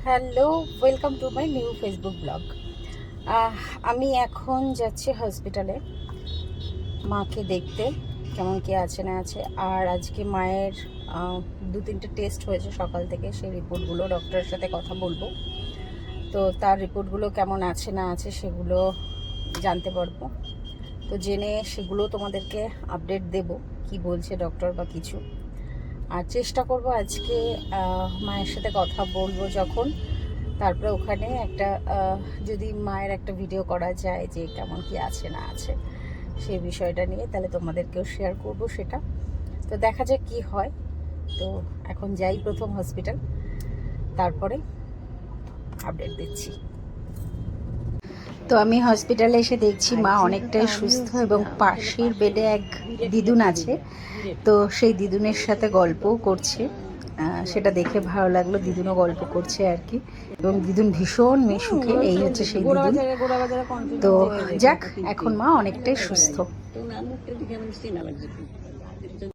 Hello, welcome to my new Facebook blog. আমি এখন যাচ্ছি হসপিটালে মাকে দেখতে কেমন কি আছে না আছে। আর আজকে মায়ের 2-3টে টেস্ট হয়েছে সকাল থেকে, সেই রিপোর্টগুলো ডক্টরের সাথে কথা বলবো। তো তার রিপোর্টগুলো কেমন আছে না আছে সেগুলো জানতে পারবো। তো জেনে সেগুলো তোমাদেরকে আপডেট দেব, কি বলছে ডক্টর বা কিছু। আর চেষ্টা করব আজকে মায়ের সাথে কথা বলবো যখন, তারপরে ওখানে একটা যদি মায়ের একটা ভিডিও করা যায় যে কেমন কি আছে না আছে সেই বিষয়টা নিয়ে, তাহলে তোমাদেরকেও শেয়ার করব সেটা। তো দেখা যাক কি হয়। তো এখন যাই প্রথম হসপিটাল, তারপরে আপডেট দিচ্ছি। তো আমি হসপিটালে এসে দেখছি মা অনেকটাই সুস্থ এবং পাশের বেডে এক দিদুন আছে। তো সেই দিদুনের সাথে গল্পও করছে, সেটা দেখে ভালো লাগলো। দিদুনও গল্প করছে আর কি, এবং দিদুন ভীষণ সুখে। এই হচ্ছে সেই দিদুন। তো যাক, এখন মা অনেকটাই সুস্থ।